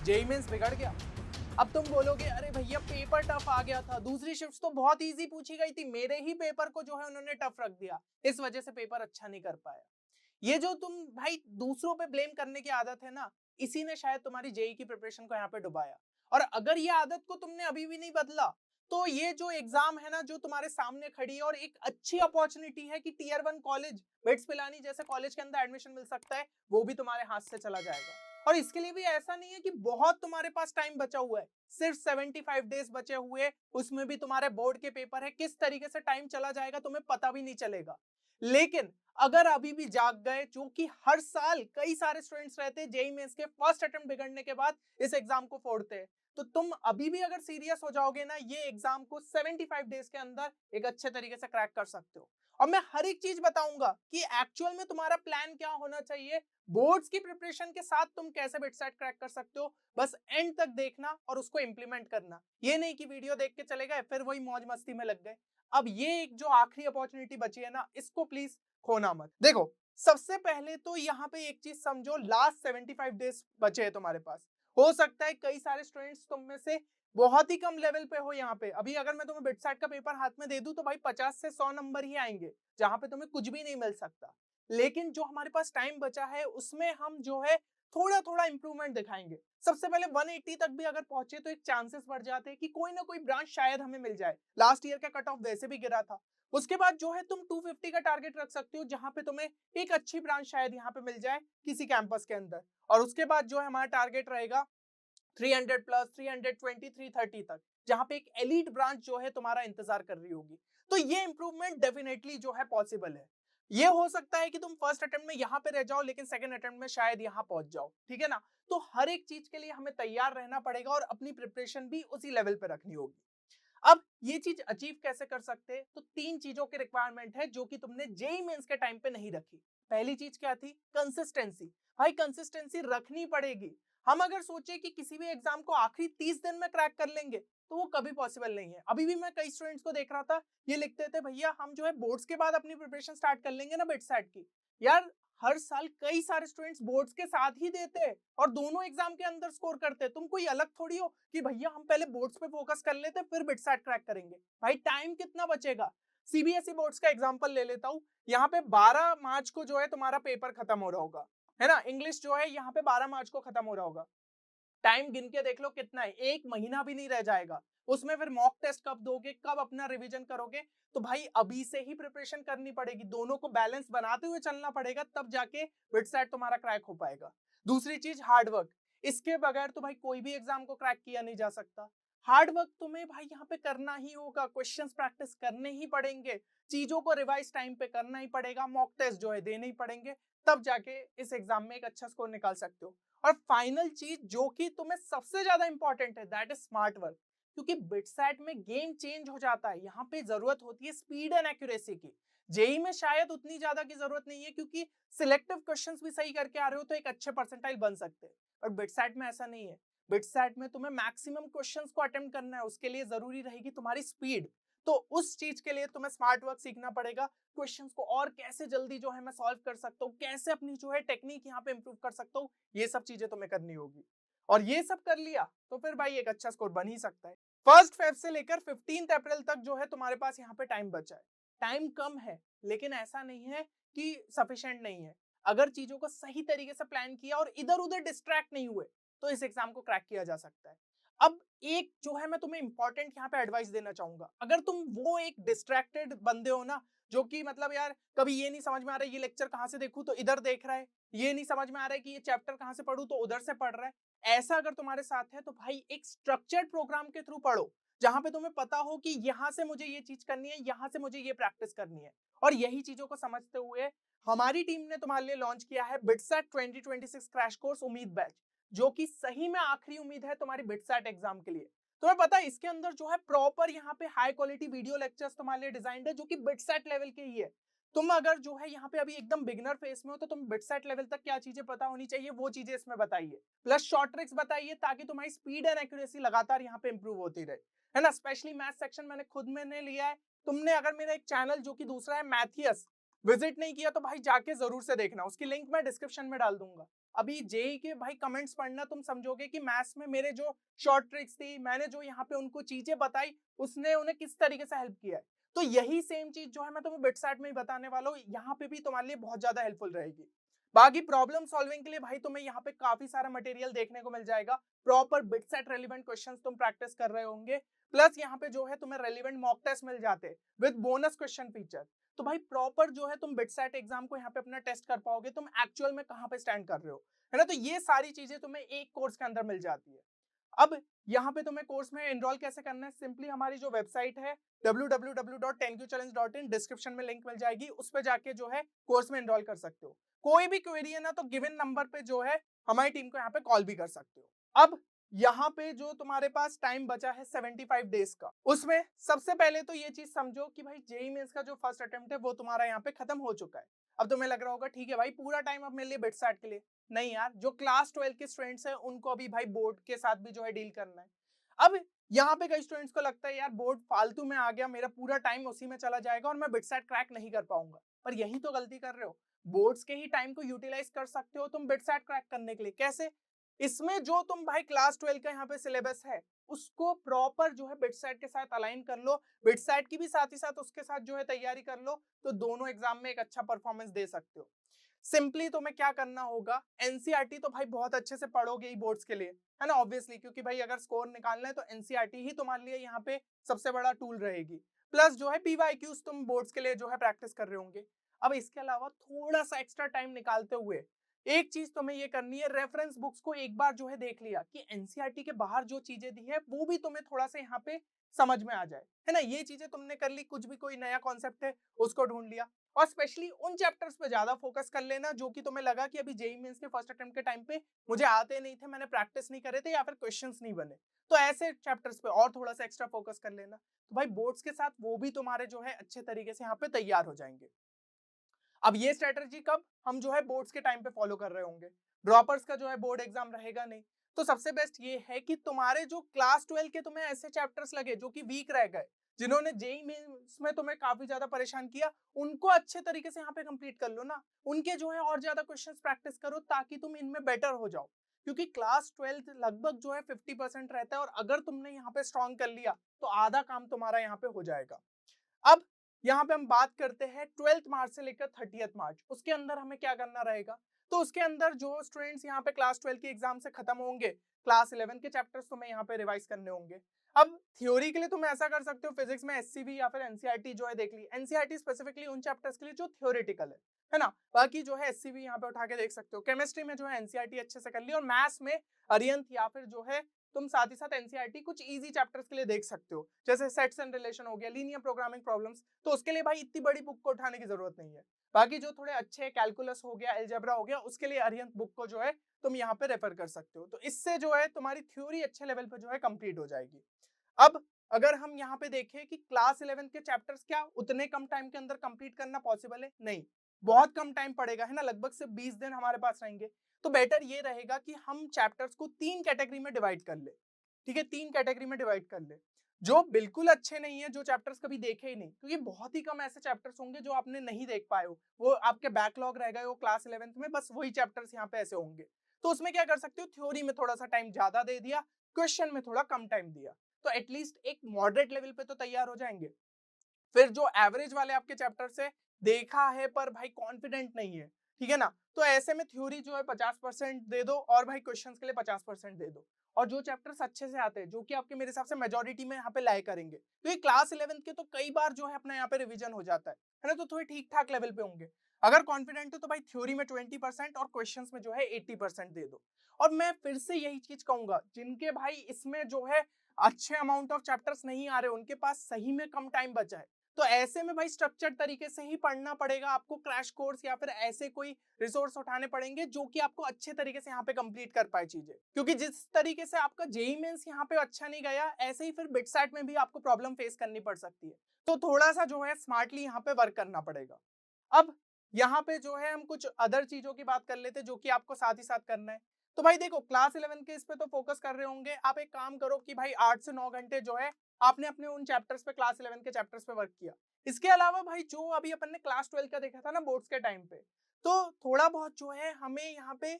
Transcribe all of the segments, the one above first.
JEE mains बिगड़ गया। अब तुम बोलोगे अरे भैया पेपर टफ आ गया था, दूसरी शिफ्ट तो बहुत इजी पूछी गई थी, मेरे ही पेपर को जो है उन्होंने टफ रख दिया, इस वजह से पेपर अच्छा नहीं कर पाया। ये जो तुम भाई दूसरों पे ब्लेम करने की आदत है ना, इसी ने शायद तुम्हारी जेईई की प्रिपरेशन को यहाँ पे डुबाया। और अगर ये आदत को तुमने अभी भी नहीं बदला, तो ये जो एग्जाम है ना जो तुम्हारे सामने खड़ी है, और एक अच्छी अपॉर्चुनिटी है कि टीयर 1 कॉलेज बिट्स पिलानी जैसे कॉलेज के अंदर एडमिशन मिल सकता है, वो भी तुम्हारे हाथ से चला जाएगा। और इसके लिए भी ऐसा नहीं है कि बहुत तुम्हारे पास टाइम बचा हुआ है, सिर्फ 75 डेज बचे हुए, उसमें भी तुम्हारे बोर्ड के पेपर है, किस तरीके से टाइम चला जाएगा तुम्हें पता भी नहीं चलेगा। लेकिन अगर अभी भी जाग गए, जो कि हर साल कई सारे स्टूडेंट्स रहते हैं जेईई मेंस के फर्स्ट अटेम्प्ट बिगड़ने के बाद इस एग्जाम को फोड़ते हैं, तो तुम अभी भी अगर सीरियस हो जाओगे ना, ये एग्जाम को 75 डेज के अंदर एक अच्छे तरीके से क्रैक कर सकते हो। और मैं हर एक चीज बताऊंगा कि एक्चुअल में तुम्हारा प्लान क्या होना चाहिए, बोर्ड्स की प्रिपरेशन के साथ तुम कैसे बिटसेट क्रैक कर सकते हो। बस एंड तक देखना और उसको इंप्लीमेंट करना, ये नहीं कि वीडियो देख के चले गए फिर वही मौज मस्ती में लग गए। अब ये एक जो आखिरी अपॉर्चुनिटी बची है ना, इसको प्लीज खोना मत। देखो, सबसे पहले तो यहाँ पे एक चीज समझो, लास्ट 75 डेज बचे हैं तुम्हारे पास। हो सकता है कई सारे स्टूडेंट्स तुम में से बहुत ही कम लेवल पे हो यहाँ पे। अभी अगर मैं तुम्हें बिटसेट का पेपर हाथ में दे दूं तो भाई 50 से 100 नंबर ही आएंगे, जहां पे तुम्हें कुछ भी नहीं मिल सकता। लेकिन जो हमारे पास टाइम बचा है उसमें हम जो है थोड़ा थोड़ा इंप्रूवमेंट दिखाएंगे। सबसे पहले 180 तक भी अगर पहुंचे तो एक चांसेस बढ़ जाते हैं कि कोई ना कोई ब्रांच शायद हमें मिल जाए। लास्ट ईयर का कट ऑफ वैसे भी गिरा था। उसके बाद जो है तुम 250 का टारगेट रख सकते हो, जहां पे तुम्हें एक अच्छी ब्रांच शायद यहाँ पे मिल जाए किसी कैंपस के अंदर। और उसके बाद जो है हमारा टारगेट रहेगा 300 प्लस, 320, 330 तक, जहां पे एक एलीट ब्रांच जो है तुम्हारा इंतजार कर रही होगी। तो ये इंप्रूवमेंट डेफिनेटली जो है पॉसिबल है। ये हो सकता है कि तुम फर्स्ट अटेम्प्ट में यहाँ पे रह जाओ, लेकिन सेकंड अटेम्प्ट में शायद यहाँ पहुंच जाओ, ठीक है ना। तो हर एक चीज के लिए हमें तैयार रहना पड़ेगा और अपनी प्रिपरेशन भी उसी लेवल पे रखनी होगी। अब ये चीज अचीव कैसे कर सकते हैं, तो तीन चीजों की रिक्वायरमेंट है जो कि तुमने जेई मेंस के टाइम पे नहीं रखी। पहली चीज क्या थी? कंसिस्टेंसी। भाई कंसिस्टेंसी रखनी पड़ेगी। हम अगर सोचे कि किसी भी एग्जाम को आखिरी 30 दिन में क्रैक कर लेंगे, तो वो कभी पॉसिबल नहीं है। अभी भी मैं कई स्टूडेंट्स को देख रहा था, ये लिखते थे भैया हम जो है बोर्ड्स के बाद अपनी प्रिपरेशन स्टार्ट कर लेंगे ना बिटसेट की। यार हर साल कई सारे स्टूडेंट्स बोर्ड्स के साथ ही देते हैं और दोनों एग्जाम के अंदर स्कोर करते हैं। तुम कोई अलग थोड़ी हो कि भैया हम पहले बोर्ड्स पे फोकस कर लेते फिर बिटसेट क्रैक करेंगे। भाई टाइम कितना बचेगा? सीबीएसई बोर्ड्स का एग्जांपल ले लेता हूँ। यहाँ पे 12 मार्च को जो है तुम्हारा पेपर खत्म हो रहा होगा, है ना। इंग्लिश जो है यहाँ पे 12 मार्च को खत्म हो रहा होगा। टाइम गिन के देख लो कितना है, एक महीना भी नहीं रह जाएगा। उसमें फिर मॉक टेस्ट कब दोगे, कब अपना रिवीजन करोगे? तो भाई अभी से ही प्रिपरेशन करनी पड़ेगी, दोनों को बैलेंस बनाते हुए चलना पड़ेगा, तब जाके बिटसेट तुम्हारा क्रैक हो पाएगा। दूसरी चीज हार्डवर्क। इसके बगैर तो भाई कोई भी एग्जाम को क्रैक किया नहीं जा सकता। हार्डवर्क तुम्हें भाई यहाँ पे करना ही होगा, क्वेश्चंस प्रैक्टिस करने ही पड़ेंगे, चीजों को रिवाइज टाइम पे करना ही पड़ेगा, मॉक टेस्ट जो है देने ही पड़ेंगे, तब जाके इस एग्जाम में एक अच्छा स्कोर निकाल सकते हो। और फाइनल चीज जो कि तुम्हें सबसे ज्यादा इंपॉर्टेंट है, दैट इज स्मार्ट वर्क। क्योंकि बिटसेट में गेम चेंज हो जाता है, यहाँ पे जरूरत होती है स्पीड एंड एक्यूरेसी की। जेई में शायद उतनी ज्यादा की जरूरत नहीं है, क्योंकि सिलेक्टिव क्वेश्चंस भी सही करके आ रहे हो तो एक अच्छे परसेंटाइल बन सकते हैं। और बिटसेट में ऐसा नहीं है। बिटसेट में तुम्हें मैक्सिमम क्वेश्चंस को अटेम्प्ट करना है, उसके लिए जरूरी रहेगी तुम्हारी स्पीड। तो उस चीज के लिए तुम्हें स्मार्ट वर्क सीखना पड़ेगा। क्वेश्चंस को और कैसे जल्दी जो है मैं सॉल्व कर सकता हूँ, कैसे अपनी जो है टेक्निक यहाँ पे इंप्रूव कर सकता हूँ, ये सब चीजें तुम्हें करनी होगी। और ये सब कर लिया तो फिर भाई एक अच्छा स्कोर बन ही सकता है। 1 फेब से लेकर 15 अप्रैल तक जो है तुम्हारे पास यहाँ पे टाइम बचा है। टाइम कम है, लेकिन ऐसा नहीं है कि सफिशिएंट नहीं है। अगर चीजों को सही तरीके से प्लान किया और इधर उधर डिस्ट्रैक्ट नहीं हुए, तो इस एग्जाम को क्रैक किया जा सकता है। अब एक जो है मैं तुम्हें इंपॉर्टेंट यहाँ पे एडवाइस देना चाहूंगा। अगर तुम वो एक डिस्ट्रैक्टेड बंदे हो ना, जो कि मतलब यार कभी ये नहीं समझ में आ रहा है ये लेक्चर कहाँ से देखूं तो इधर देख रहा है, ये नहीं समझ में आ रहा है कि ये चैप्टर कहाँ से पढ़ूं तो उधर से पढ़ रहा है, ऐसा अगर तुम्हारे साथ है तो भाई एक स्ट्रक्चर्ड प्रोग्राम के थ्रू पढ़ो, जहां पे तुम्हें पता हो कि यहाँ से मुझे ये चीज करनी है, यहाँ से मुझे ये प्रैक्टिस करनी है। और यही चीजों को समझते हुए हमारी टीम ने तुम्हारे लिए लॉन्च किया है बिटसेट 2026 क्रैश कोर्स उम्मीद बैच, जो कि सही में आखिरी उम्मीद है तुम्हारी बिटसेट एग्जाम के लिए। तुम्हें पता है इसके अंदर जो है प्रॉपर यहाँ पे हाई क्वालिटी वीडियो लेक्चर्स तुम्हारे लिए डिजाइंड है, जो कि बिटसेट लेवल के ही है। तुम अगर जो है यहाँ पे अभी एकदम बिगनर फेस में हो, तो तुम बिटसेट लेवल तक क्या चीजें पता होनी चाहिए वो चीजें इसमें बताइए, प्लस शॉर्ट ट्रिक्स बताइए, ताकि तुम्हारी स्पीड एंड एक्यूरेसी लगातार यहाँ पे इंप्रूव होती रहे, है ना। स्पेशली मैथ सेक्शन मैंने खुद मैंने लिया है। तुमने अगर मेरा एक चैनल जो कि दूसरा है मैथियस विजिट नहीं किया, तो भाई जाके जरूर से देखना, उसकी लिंक मैं डिस्क्रिप्शन में डाल दूंगा। अभी जेई के भाई कमेंट्स पढ़ना तुम समझोगे कि मैथ्स में मेरे जो शॉर्ट ट्रिक्स थी, मैंने जो यहाँ पे उनको चीजें बताई, उसने उन्हें किस तरीके से हेल्प किया है। तो यही सेम चीज जो है मैं तुम्हें बिटसैट में ही बताने वाला हूँ, यहाँ पे भी तुम्हारे लिए बहुत ज्यादा हेल्पफुल रहेगी। बाकी प्रॉब्लम सॉल्विंग के लिए भाई तुम्हें यहाँ पे काफी सारा मटेरियल देखने को मिल जाएगा। प्रॉपर बिटसेट रेलिवेंट क्वेश्चंस तुम प्रैक्टिस कर रहे होंगे, प्लस यहाँ पे जो है तुम्हें रेलिवेंट मॉक टेस्ट मिल जाते विद बोनस क्वेश्चन फीचर। तो भाई प्रॉपर जो है तुम बिटसेट एग्जाम को यहाँ पे अपना टेस्ट कर पाओगे, तुम एक्चुअल में कहाँ पे स्टैंड कर रहे हो, है ना। तो ये सारी चीजें तुम्हें एक कोर्स के अंदर मिल जाती है। अब यहाँ पे तुम्हें कोर्स में एनरोल कैसे करना है, सिंपली हमारी जो वेबसाइट है www.10qchallenge.in, डिस्क्रिप्शन में लिंक मिल जाएगी, उस पे जाके जो है कोर्स में एनरोल कर सकते हो। कोई भी क्वेरी है ना तो गिवन नंबर पे जो है हमारी टीम को यहाँ पे कॉल भी कर सकते हो। अब यहाँ पे जो तुम्हारे पास टाइम बचा है 75 डेज का, उसमें सबसे पहले तो ये चीज समझो कि भाई जेईई मेंस का जो फर्स्ट अटेम्प्ट है वो तुम्हारा यहाँ पे खत्म हो चुका है। अब तुम्हें लग रहा होगा ठीक है भाई पूरा टाइम अब मेरे लिए बिटसैट के लिए, नहीं यार, जो क्लास 12 के स्टूडेंट्स हैं उनको अभी भाई बोर्ड के साथ भी जो है डील करना है। अब यहाँ पे कई स्टूडेंट्स को लगता है यार बोर्ड फालतू में आ गया, मेरा पूरा टाइम उसी में चला जाएगा और मैं बिटसैट क्रैक नहीं कर पाऊंगा। पर यही तो गलती कर रहे हो, बोर्ड्स के ही टाइम को यूटिलाइज कर सकते हो तुम बिटसैट क्रैक करने के लिए। कैसे? इसमें जो तुम भाई क्लास 12 का यहाँ पे सिलेबस है उसको प्रॉपर जो है बिटसैट के साथ अलाइन कर लो, बिटसैट की भी साथ ही साथ उसके साथ जो है तैयारी कर लो, तो दोनों एग्जाम में एक अच्छा परफॉर्मेंस दे सकते हो। सिंपली तुम्हें क्या करना होगा, एनसीईआरटी तो भाई बहुत अच्छे से पढ़ोगे ही बोर्ड्स के लिए, है ना, ऑब्वियसली, क्योंकि भाई अगर स्कोर निकालना है तो एनसीईआरटी ही तुम्हारे लिए यहाँ पे सबसे बड़ा टूल रहेगी। प्लस जो है पीवाईक्यूज तुम बोर्ड्स के लिए जो है प्रैक्टिस कर रहे होंगे। अब इसके अलावा थोड़ा सा एक्स्ट्रा टाइम निकालते हुए एक चीज तुम्हें ये करनी है, रेफरेंस बुक्स को एक बार जो है देख लिया कि एनसीईआरटी के बाहर जो चीजें दी है वो भी तुम्हें थोड़ा सा यहाँ पे समझ में आ जाए, है ना। ये चीजें तुमने कर ली, कुछ भी कोई नया कॉन्सेप्ट है उसको ढूंढ लिया, और स्पेशली उन चैप्टर्स पे ज्यादा फोकस कर लेना जो कि तुम्हें लगा कि अभी जेईई मेंस के फर्स्ट अटेम्प्ट के टाइम पे मुझे आते नहीं थे, मैंने प्रैक्टिस नहीं करे थे या फिर क्वेश्चंस नहीं बने, तो ऐसे चैप्टर्स पे और थोड़ा सा एक्स्ट्रा फोकस कर लेना। तो भाई बोर्ड्स के साथ वो भी तुम्हारे जो है अच्छे तरीके से यहाँ पे तैयार हो जाएंगे। अब ये स्ट्रेटजी कब हम जो है बोर्ड्स के टाइम पे फॉलो कर रहे होंगे, ड्रॉपर्स का जो है बोर्ड एग्जाम रहेगा नहीं, तो सबसे बेस्ट ये है कि तुम्हारे जो क्लास 12 के तुम्हें ऐसे चैप्टर्स लगे जो कि वीक रह गए, जिन्होंने जेईई मेंस में तुम्हें काफी ज्यादा परेशान किया, उनको अच्छे तरीके से यहाँ पे कंप्लीट कर लो ना, उनके जो है और ज्यादा क्वेश्चंस प्रैक्टिस करो ताकि तुम इनमें बेटर हो जाओ। क्योंकि क्लास 12 लगभग जो है 50% रहता है, और अगर तुमने यहाँ पे स्ट्रॉन्ग कर लिया तो आधा काम तुम्हारा यहाँ पे हो जाएगा। अब यहाँ पे हम बात करते हैं 12th मार्च से लेकर 30th मार्च, उसके अंदर हमें क्या करना रहेगा। तो उसके अंदर जो स्टूडेंट्स यहाँ पे क्लास 12 की एग्जाम से खत्म होंगे, क्लास 11 के चैप्टर्स तुम्हें यहाँ पे रिवाइज करने होंगे। अब थ्योरी के लिए तुम ऐसा कर सकते हो, फिजिक्स में एससीबी या फिर एनसीईआरटी जो है देख ली, एनसीईआरटी स्पेसिफिकली उन चैप्टर्स के लिए जो थ्योरेटिकल है ना, बाकी जो है एससीबी यहाँ पे उठा के देख सकते हो। केमिस्ट्री में जो है एनसीईआरटी अच्छे से कर ली, और मैथ्स में अरियंत या फिर जो है तुम साथ ही साथ एनसीईआरटी कुछ इजी चैप्टर्स के लिए देख सकते हो, जैसे सेट्स एंड रिलेशन हो गया, लीनियर प्रोग्रामिंग प्रॉब्लम्स, तो उसके लिए भाई इतनी बड़ी बुक को उठाने की जरूरत नहीं है। बाकी जो थोड़े अच्छे कैलकुलस हो गया, अलजेब्रा हो गया, उसके लिए अरिहंत बुक को जो है तुम यहाँ पे रेफर कर सकते हो, तो इससे जो है तुम्हारी थ्योरी अच्छे लेवल पे जो है कंप्लीट हो जाएगी। अब अगर हम यहाँ पे देखें कि क्लास 11 के चैप्टर्स क्या उतने कम टाइम के अंदर कंप्लीट करना पॉसिबल है? नहीं, बहुत कम टाइम पड़ेगा, है ना, लगभग सिर्फ 20 दिन हमारे पास रहेंगे। तो बेटर ये रहेगा कि हम चैप्टर्स को 3 कैटेगरी में डिवाइड कर ले, ठीक है, 3 कैटेगरी में डिवाइड कर ले। जो बिल्कुल अच्छे नहीं है, जो चैप्टर्स कभी देखे ही नहीं, क्योंकि बहुत ही कम ऐसे चैप्टर्स होंगे जो आपने नहीं देख पाए हो, वो आपके बैकलॉग रह गए हो क्लास 11 में, बस वही चैप्टर्स यहाँ पे ऐसे होंगे। तो उसमें क्या कर सकते हो, थ्योरी में थोड़ा सा टाइम ज्यादा दे दिया, क्वेश्चन में थोड़ा कम टाइम दिया, तो एटलीस्ट एक मॉडरेट लेवल पे तो तैयार हो जाएंगे। फिर जो एवरेज वाले आपके चैप्टर से देखा है पर भाई कॉन्फिडेंट नहीं है, ठीक है ना, तो ऐसे में थ्योरी जो है 50% दे दो और भाई क्वेश्चंस के लिए 50% दे दो। और जो चैप्टर्स अच्छे से आते हैं, जो कि आपके मेरे हिसाब से मेजोरिटी में यहाँ पे लाए करेंगे, क्योंकि क्लास 11 के तो कई बार जो है अपना यहाँ पे रिवीजन हो जाता है ना, तो थोड़े ठीक ठाक लेवल पे होंगे। अगर कॉन्फिडेंट हो तो भाई थ्योरी में 20% और क्वेश्चंस में जो है 80% दे दो। और मैं फिर से यही चीज कहूंगा, जिनके भाई इसमें जो है अच्छे अमाउंट ऑफ चैप्टर्स नहीं आ रहे, उनके पास सही में कम टाइम बचा है, तो ऐसे में भाई स्ट्रक्चर्ड तरीके से ही पढ़ना पड़ेगा आपको, क्रैश कोर्स या फिर ऐसे कोई रिसोर्स उठाने पड़ेंगे जो कि आपको अच्छे तरीके से यहाँ पे कंप्लीट कर पाए चीजें। क्योंकि जिस तरीके से आपका जेईई मेंस यहाँ पे अच्छा नहीं गया, ऐसे ही फिर बिटसैट में भी आपको प्रॉब्लम फेस करनी पड़ सकती है, तो थोड़ा सा जो है स्मार्टली यहाँ पे वर्क करना पड़ेगा। अब यहाँ पे जो है हम कुछ अदर चीजों की बात कर लेते जो कि आपको साथ ही साथ करना है। तो भाई देखो, क्लास 11 के इस पे तो फोकस कर रहे होंगे, आप एक काम करो कि भाई 8 से 9 घंटे जो है आपने अपने उन चैप्टर्स पे, क्लास 11 के चैप्टर्स पे वर्क किया। इसके अलावा भाई जो अभी अपन ने क्लास 12 का देखा था ना बोर्ड्स के टाइम पे, तो थोड़ा बहुत जो है हमें यहाँ पे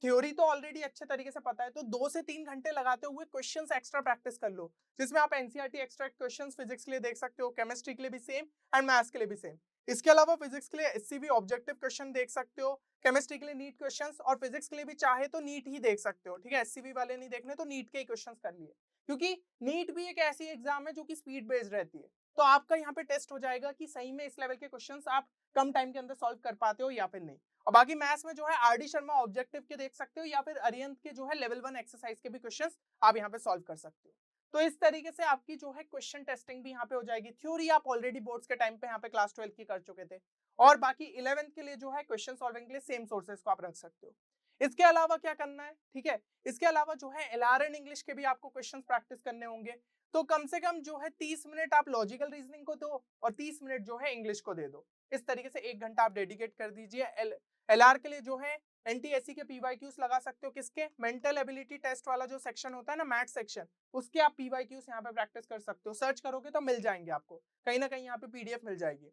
थ्योरी तो ऑलरेडी अच्छे तरीके से पता है, तो 2 से 3 घंटे लगाते हुए क्वेश्चंस एक्स्ट्रा प्रैक्टिस कर लो, जिसमें आप एनसीईआरटी एक्सट्रैक्ट क्वेश्चंस फिजिक्स के लिए देख सकते हो, केमिस्ट्री के लिए भी सेम एंड मैथ्स के लिए भी सेम। इसके अलावा फिजिक्स के लिए एससीबी ऑब्जेक्टिव क्वेश्चन देख सकते हो, केमिस्ट्री के लिए नीट क्वेश्चंस, और फिजिक्स के लिए भी चाहे तो नीट ही देख सकते हो, ठीक है। एससीबी वाले नहीं देखने तो नीट के ही क्वेश्चंस कर लिए, क्योंकि नीट भी एक ऐसी एग्जाम है जो कि स्पीड बेस्ड रहती है, तो आपका यहाँ पे टेस्ट हो जाएगा कि सही में इस लेवल के क्वेश्चंस आप कम टाइम के अंदर सॉल्व कर पाते हो या फिर नहीं। और बाकी मैथ्स में जो है आरडी शर्मा ऑब्जेक्टिव के देख सकते हो, या फिर अरिहंत के जो है लेवल 1 एक्सरसाइज के भी क्वेश्चंस आप यहाँ पे सॉल्व कर सकते हो। तो इस तरीके से आपकी जो है क्वेश्चन टेस्टिंग भी यहाँ पे हो जाएगी। थ्योरी आप ऑलरेडी बोर्ड्स के टाइम पे यहाँ पे क्लास 12 की कर चुके थे, और बाकी 11th के लिए जो है क्वेश्चन सॉल्विंग के लिए सेम सोर्सेज को आप रख सकते हो। इसके अलावा क्या करना है, ठीक है, इसके अलावा जो है एलआरएन इंग्लिश के भी आपको क्वेश्चंस प्रैक्टिस करने होंगे, तो कम से कम जो है 30 मिनट आप लॉजिकल रीजनिंग को दो और 30 मिनट जो है इंग्लिश को दे दो। इस तरीके से 1 घंटा आप डेडिकेट कर दीजिए। एलआर के लिए जो है एनटीएससी के पीवाईक्यूज लगा सकते हो, किसके, मेंटल एबिलिटी टेस्ट वाला जो सेक्शन होता है ना, मैथ सेक्शन, उसके आप पीवाईक्यूज यहाँ पे प्रैक्टिस कर सकते हो। सर्च करोगे तो मिल जाएंगे आपको, कहीं ना कहीं यहाँ पे पीडीएफ मिल जाएगी।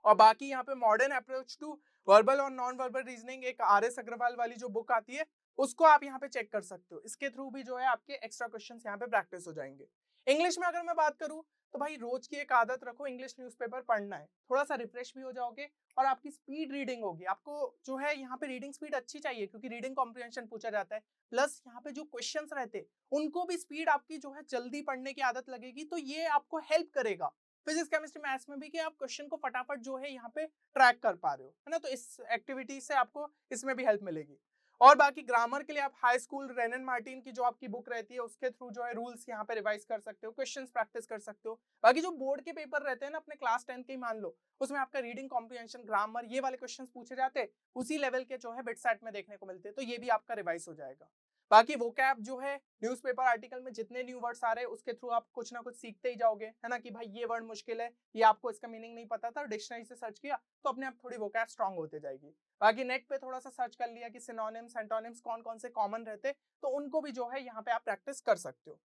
और बाकी यहाँ पे मॉडर्न अप्रोच टू वर्बल और नॉन वर्बल रीजनिंग, एक आर.एस. अग्रवाल वाली जो बुक आती है, उसको आप यहाँ पे चेक कर सकते हो। इसके थ्रू भी जो है आपके एक्स्ट्रा क्वेश्चंस यहाँ पे प्रैक्टिस हो जाएंगे। इंग्लिश में अगर मैं बात करूँ तो भाई रोज की एक आदत रखो, इंग्लिश न्यूज़पेपर पढ़ना है, थोड़ा सा रिफ्रेश भी हो जाओगे और आपकी स्पीड रीडिंग होगी। आपको जो है यहाँ पे रीडिंग स्पीड अच्छी चाहिए, क्योंकि रीडिंग कॉम्प्रिहेंशन पूछा जाता है, प्लस यहाँ पे जो क्वेश्चंस रहते हैं उनको भी स्पीड आपकी जो है जल्दी पढ़ने की आदत लगेगी, तो ये आपको हेल्प करेगा फिजिक्स केमिस्ट्री मैथ्स में भी कि आप क्वेश्चन को फटाफट जो है यहाँ पे ट्रैक कर पा रहे हो, है ना। तो इस एक्टिविटी से आपको इसमें भी हेल्प मिलेगी। और बाकी ग्रामर के लिए आप हाई स्कूल रेनन मार्टिन की जो आपकी बुक रहती है उसके थ्रू जो है रूल्स यहाँ पे रिवाइज कर सकते हो, क्वेश्चंस प्रैक्टिस कर सकते हो। बाकी जो बोर्ड के पेपर रहते हैं ना अपने क्लास 10 के ही मान लो, उसमें आपका रीडिंग कॉम्प्रिहेंशन ग्रामर ये वाले क्वेश्चंस पूछे जाते, उसी लेवल के जो है बिटसेट में देखने को मिलते हैं, तो ये भी आपका रिवाइज हो जाएगा। बाकी वोकैब जो है न्यूज़पेपर आर्टिकल में जितने न्यू वर्ड्स आ रहे हैं उसके थ्रू आप कुछ ना कुछ सीखते ही जाओगे, है ना, कि भाई ये वर्ड मुश्किल है, ये आपको इसका मीनिंग नहीं पता था, डिक्शनरी से सर्च किया तो अपने आप थोड़ी वोकैब स्ट्रांग होते जाएगी। बाकी नेट पे थोड़ा सा सर्च कर लिया कि सिनोनिम्स एंटोनिम्स कौन कौन से कॉमन रहते, तो उनको भी जो है यहाँ पे आप प्रैक्टिस कर सकते हो।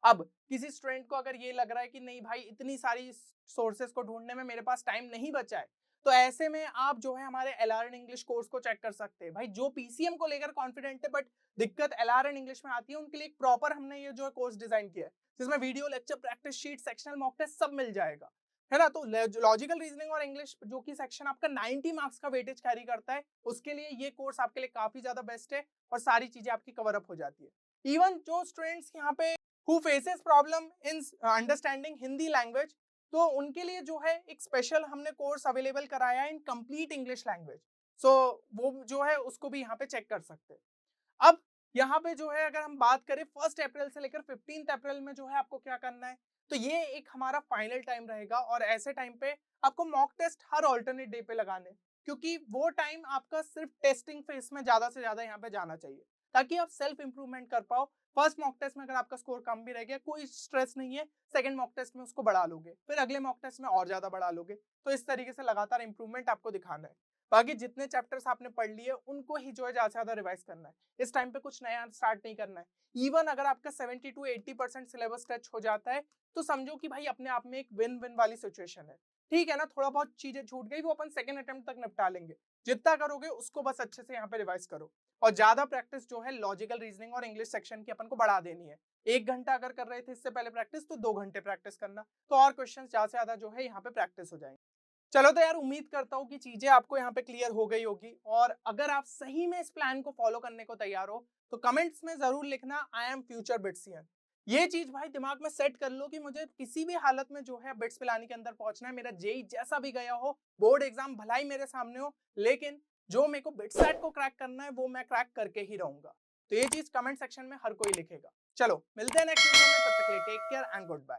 अब किसी स्टूडेंट को अगर ये लग रहा है कि नहीं भाई इतनी सारी सोर्सेज को ढूंढने में मेरे पास टाइम नहीं बचा है, तो ऐसे में आप जो है हमारे एलआरएन इंग्लिश कोर्स को चेक कर सकते हैं। भाई जो पीसीएम को लेकर कॉन्फिडेंट है बट दिक्कत एलआरएन इंग्लिश में आती है, उनके लिए एक प्रॉपर हमने ये जो है कोर्स डिजाइन किया है, जिसमें video lecture practice sheet sectional mock test सब मिल जाएगा, है ना। तो लॉजिकल रीजनिंग और इंग्लिश जो कि सेक्शन आपका 90 मार्क्स का वेटेज कैरी करता है, उसके लिए ये कोर्स आपके लिए काफी ज्यादा बेस्ट है और सारी चीजें आपकी कवर अप हो जाती है। इवन जो स्टूडेंट्स यहाँ पे who faces problem in understanding Hindi language, तो उनके लिए जो है एक स्पेशल हमने कोर्स अवेलेबल कराया है इन कंप्लीट इंग्लिश लैंग्वेज, सो वो जो है उसको भी यहाँ पे चेक कर सकते हैं। अब यहाँ पे जो है अगर हम बात करें 1 अप्रैल से लेकर 15 अप्रैल में जो है आपको क्या करना है, तो ये एक हमारा फाइनल टाइम रहेगा और ऐसे टाइम पे आपको मॉक टेस्ट हर ऑल्टरनेट डे पे लगाने, क्योंकि वो टाइम आपका सिर्फ टेस्टिंग फेज में ज्यादा से ज्यादा यहाँ पे जाना चाहिए, ताकि आप सेल्फ इंप्रूवमेंट कर पाओ। फर्स्ट मॉक टेस्ट में अगर आपका स्कोर कम भी रह गया कोई स्ट्रेस नहीं है, सेकंड मॉक टेस्ट में उसको बढ़ा लोगे, फिर अगले मॉक टेस्ट में और ज्यादा बढ़ा लोगे, तो इस तरीके से लगातार इंप्रूवमेंट आपको दिखाना है। बाकी जितने चैप्टर्स आपने पढ़ लिए उनको ही जो है ज्यादा से ज्यादा रिवाइज करना है, इस टाइम पे कुछ नया स्टार्ट नहीं करना है। इवन अगर आपका 70 to 80% सिलेबस टच हो जाता है तो समझो कि भाई अपने आप में एक विन विन वाली सिचुएशन है, ठीक है ना। थोड़ा बहुत चीजें छूट गई वो अपन सेकंड अटेम्प्ट तक निपटा लेंगे, जितना करोगे उसको बस अच्छे से यहाँ पे रिवाइज करो। और ज्यादा प्रैक्टिस जो है लॉजिकल रीजनिंग और इंग्लिश सेक्शन की अपन को बढ़ा देनी है। 1 घंटा अगर कर रहे थे इससे पहले प्रैक्टिस, तो 2 घंटे प्रैक्टिस करना, तो और क्वेश्चन ज्यादा से ज्यादा जो है यहाँ पे प्रैक्टिस हो जाएंगे। चलो तो यार उम्मीद करता हूँ कि चीजें आपको यहाँ पे क्लियर हो गई होगी, और अगर आप सही में इस प्लान को फॉलो करने को तैयार हो तो कमेंट्स में जरूर लिखना आई एम फ्यूचर बिट्सियन। ये चीज भाई दिमाग में सेट कर लो कि मुझे किसी भी हालत में जो है बिट्स पिलानी के अंदर पहुंचना है, मेरा जेई जैसा भी गया हो, बोर्ड एग्जाम भला ही मेरे सामने हो, लेकिन जो मेरे को बिटसेट को क्रैक करना है वो मैं क्रैक करके ही रहूंगा। तो ये चीज कमेंट सेक्शन में हर कोई लिखेगा। चलो मिलते हैं नेक्स्ट वीडियो में, तब तक के लिए take care and good bye.